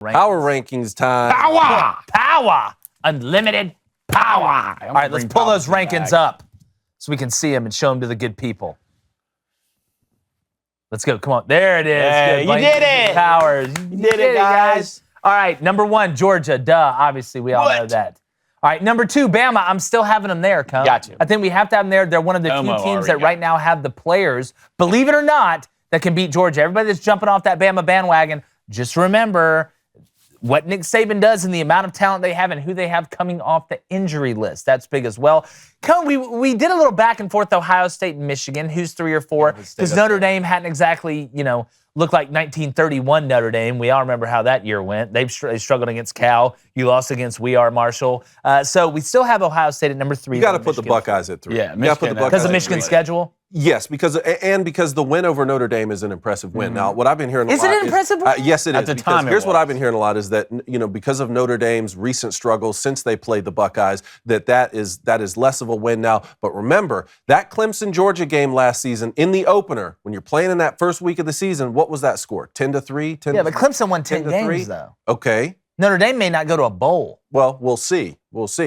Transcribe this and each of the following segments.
Power rankings time. Power! Unlimited power. All right, let's pull those rankings up so we can see them and show them to the good people. Let's go. Come on. There it is. Yeah, good. you did it. Powers. You did it, guys. All right, number 1, Georgia. Duh. Obviously, we all know that. All right, number 2, Bama. I'm still having them there, Cone. Got you. I think we have to have them there. They're one of the few teams that right now have the players, believe it or not, that can beat Georgia. Everybody that's jumping off that Bama bandwagon, just remember what Nick Saban does and the amount of talent they have and who they have coming off the injury list. That's big as well. Cone, we did a little back and forth, Ohio State and Michigan, who's 3 or 4, because Notre Dame hadn't exactly, looked like 1931 Notre Dame. We all remember how that year went. They struggled against Cal. You lost against We Are Marshall. So we still have Ohio State at number 3. You got to put the Buckeyes at 3. Yeah, because of Michigan's schedule? Yes, because the win over Notre Dame is an impressive win. Now, what I've been hearing a lot is it an impressive win? Yes, it is. At the time, here's what I've been hearing a lot is that because of Notre Dame's recent struggles since they played the Buckeyes, that is less of a win now. But remember that Clemson Georgia game last season in the opener when you're playing in that first week of the season. What was that score? 10-3. Yeah, but Clemson won 10 games though. Okay. Notre Dame may not go to a bowl. Well, we'll see.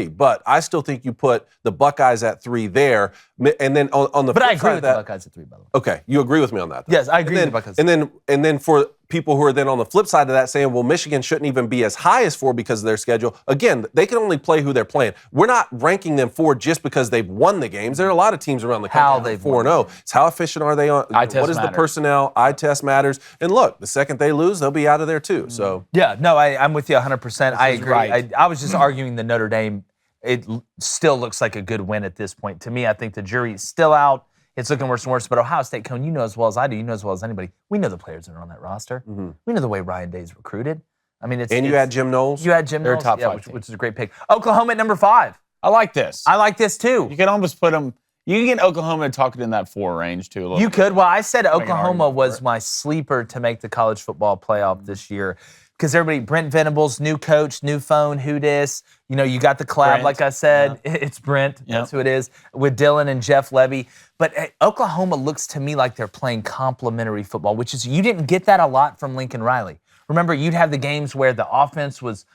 But I still think you put the Buckeyes at 3 there, and then on the. But flip I agree side with that, the Buckeyes at 3, by the way. Okay, you agree with me on that? Though. Yes, I agree with the Buckeyes. And then for people who are then on the flip side of that saying, well, Michigan shouldn't even be as high as 4 because of their schedule. Again, they can only play who they're playing. We're not ranking them 4 just because they've won the games. There are a lot of teams around the country 4-0. It's how efficient are they on? What is the personnel? Eye test matters. And look, the second they lose, they'll be out of there too. So yeah, no, I'm with you 100%. I agree. Right. I was just arguing the Notre Dame. It still looks like a good win at this point. To me, I think the jury's still out. It's looking worse and worse. But Ohio State, Cone, you know as well as I do. You know as well as anybody. We know the players that are on that roster. Mm-hmm. We know the way Ryan Day's recruited. I mean, you had Jim Knowles. You had Jim Knowles. They're top 5, which is a great pick. Oklahoma at number 5. I like this. I like this too. You can almost put them. You can get Oklahoma to talk it in that 4 range too. A little you bit. could. Well, I said Oklahoma was my sleeper to make the college football playoff this year. Because everybody, Brent Venables, new coach, new phone, who dis? You got the collab, Brent. like I said. Yeah. It's Brent. Yep. That's who it is. With Dylan and Jeff Levy. But Oklahoma looks to me like they're playing complementary football, which is, you didn't get that a lot from Lincoln Riley. Remember, you'd have the games where the offense was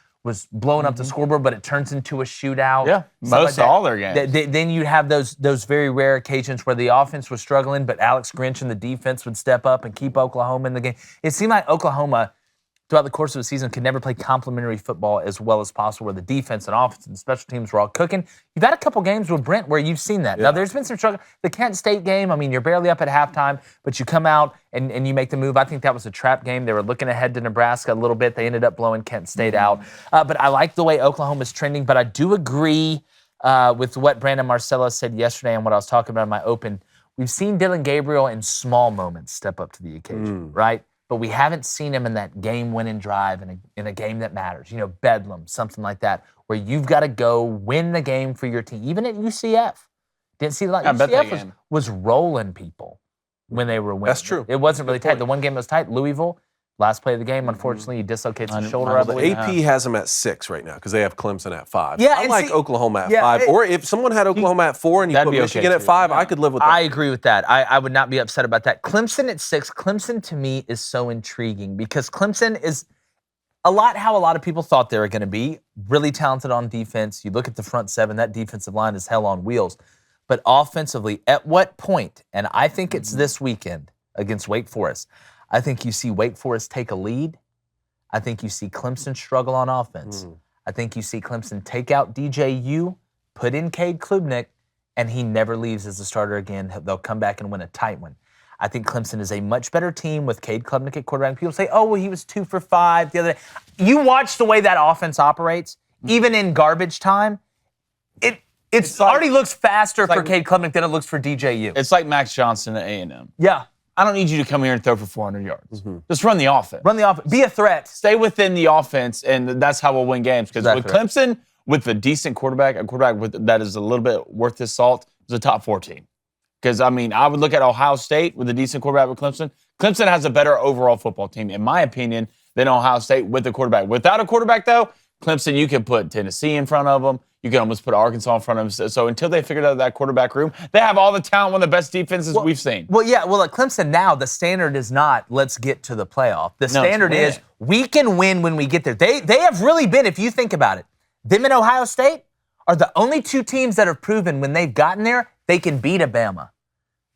blowing up the scoreboard, but it turns into a shootout. Yeah, most all their games. Then you'd have those very rare occasions where the offense was struggling, but Alex Grinch and the defense would step up and keep Oklahoma in the game. It seemed like Oklahoma, throughout the course of the season, could never play complementary football as well as possible, where the defense and offense and special teams were all cooking. You've had a couple games with Brent where you've seen that. Yeah. Now, there's been some struggle. The Kent State game, I mean, you're barely up at halftime, but you come out and you make the move. I think that was a trap game. They were looking ahead to Nebraska a little bit. They ended up blowing Kent State out. But I like the way Oklahoma's trending, but I do agree with what Brandon Marcella said yesterday and what I was talking about in my open. We've seen Dylan Gabriel in small moments step up to the occasion, right? But we haven't seen him in that game-winning drive in a game that matters. Bedlam, something like that, where you've got to go win the game for your team. Even at UCF. Didn't see that. UCF was rolling people when they were winning. That's true. It wasn't really tight. The one game that was tight, Louisville, last play of the game, unfortunately, he dislocates his shoulder. AP has them at 6 right now because they have Clemson at 5. Yeah, I like Oklahoma at 5. Or if someone had Oklahoma at 4 and you put Michigan at 5, I could live with that. I agree with that. I would not be upset about that. Clemson at 6. Clemson, to me, is so intriguing because Clemson is how a lot of people thought they were going to be. Really talented on defense. You look at the front 7, that defensive line is hell on wheels. But offensively, at what point, and I think it's this weekend against Wake Forest, I think you see Wake Forest take a lead. I think you see Clemson struggle on offense. I think you see Clemson take out DJU, put in Cade Klubnik, and he never leaves as a starter again. They'll come back and win a tight one. I think Clemson is a much better team with Cade Klubnik at quarterback. People say, oh, well, he was 2 for 5 the other day. You watch the way that offense operates, even in garbage time, it already looks faster for Cade Klubnik than it looks for DJU. It's like Max Johnson at A&M. Yeah. I don't need you to come here and throw for 400 yards. Just run the offense. Run the offense. Be a threat. Stay within the offense, and that's how we'll win games. Because with Clemson, with a decent quarterback, that is a little bit worth his salt, is a top 4 team. Because, I mean, I would look at Ohio State with a decent quarterback with Clemson. Clemson has a better overall football team, in my opinion, than Ohio State with a quarterback. Without a quarterback, though, Clemson, you can put Tennessee in front of them. You can almost put Arkansas in front of them. So until they figured out that quarterback room, they have all the talent, one of the best defenses we've seen. Well, yeah. Well, at Clemson now, the standard is not let's get to the playoff. The standard is we can win when we get there. They have really been, if you think about it, them and Ohio State are the only two teams that have proven when they've gotten there, they can beat a Bama.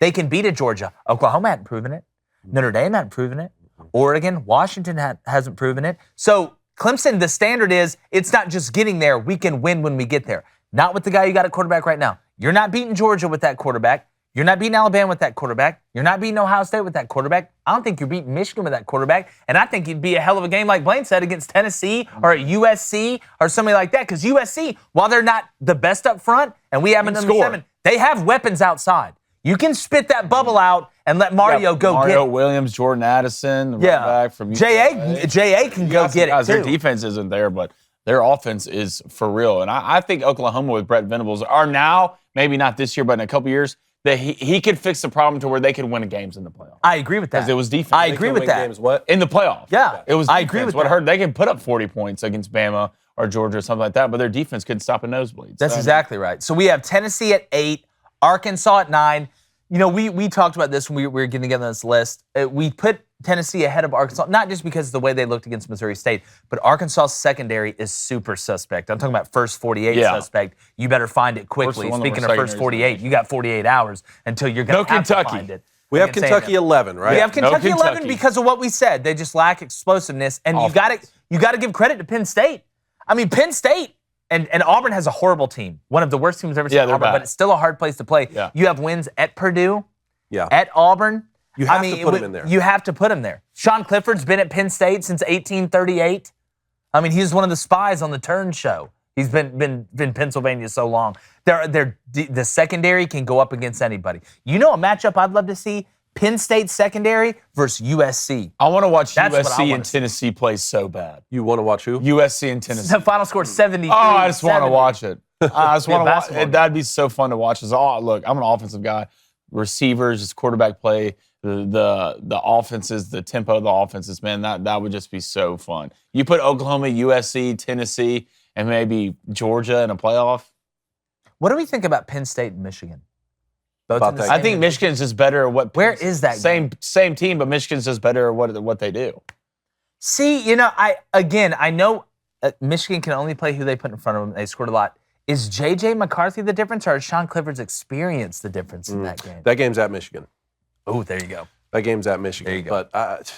They can beat a Georgia. Oklahoma hadn't proven it. Notre Dame hadn't proven it. Oregon, Washington hasn't proven it. So Clemson, the standard is it's not just getting there. We can win when we get there. Not with the guy you got at quarterback right now. You're not beating Georgia with that quarterback. You're not beating Alabama with that quarterback. You're not beating Ohio State with that quarterback. I don't think you're beating Michigan with that quarterback. And I think it'd be a hell of a game, like Blaine said, against Tennessee or USC or somebody like that. Because USC, while they're not the best up front, and we have a number 7, they have weapons outside. You can spit that bubble out and let Mario go get it. Mario Williams, Jordan Addison, the running back from UCLA. J.A. can go get it, too. Their defense isn't there, but their offense is for real. And I think Oklahoma with Brett Venables are now, maybe not this year, but in a couple years, that he could fix the problem to where they could win games in the playoffs. I agree with that. Because it was defense. I agree with that. Games, what? In the playoffs. Yeah. It was defense. I agree with what that. I heard, they can put up 40 points against Bama or Georgia or something like that, but their defense couldn't stop a nosebleed. That's exactly right. So we have Tennessee at 8, Arkansas at 9. You know, we talked about this when we were getting together this list. We put Tennessee ahead of Arkansas, not just because of the way they looked against Missouri State, but Arkansas' secondary is super suspect. I'm talking about first 48 suspect. You better find it quickly. Speaking of first 48, you got 48 hours until you're going to have to find it. We have Kentucky 11, right? We have Kentucky 11 because of what we said. They just lack explosiveness, and you got to give credit to Penn State. I mean, Penn State and Auburn has a horrible team, one of the worst teams I've ever seen. Auburn, but it's still a hard place to play. Yeah. You have wins at Purdue, at Auburn. You have to put him in there. You have to put him there. Sean Clifford's been at Penn State since 1838. I mean, he's one of the spies on the Turn Show. He's been Pennsylvania so long. The secondary can go up against anybody. You know a matchup I'd love to see? Penn State secondary versus USC. I want to watch USC and Tennessee play so bad. You want to watch who? USC and Tennessee. The final score 73. Oh, I just want to watch it. I just want to watch basketball it. That'd be so fun to watch. Look, I'm an offensive guy. Receivers, just quarterback play, the offenses, the tempo of the offenses, man, that would just be so fun. You put Oklahoma, USC, Tennessee, and maybe Georgia in a playoff. What do we think about Penn State and Michigan? I think Michigan's just better at what. Where is that? Same team, but Michigan's just better at what they do. See, you know, I know Michigan can only play who they put in front of them. They scored a lot. Is J.J. McCarthy the difference, or is Sean Clifford's experience the difference in that game? That game's at Michigan. Oh, there you go. That game's at Michigan. There you go. But,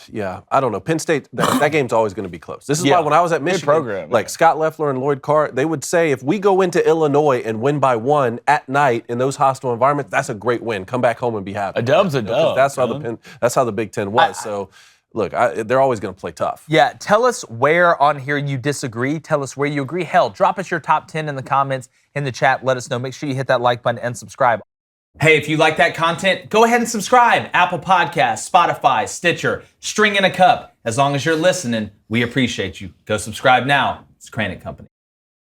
I don't know. Penn State, that game's always going to be close. This is why when I was at Michigan, Scott Loeffler and Lloyd Carr, they would say if we go into Illinois and win by 1 at night in those hostile environments, that's a great win. Come back home and be happy. A dub's a dub. That's how the Big Ten was. So, look, they're always going to play tough. Yeah, tell us where on here you disagree. Tell us where you agree. Hell, drop us your top 10 in the comments, in the chat. Let us know. Make sure you hit that like button and subscribe. Hey, if you like that content, go ahead and subscribe. Apple Podcasts, Spotify, Stitcher, String in a Cup. As long as you're listening, we appreciate you. Go subscribe now. It's Crane & Company.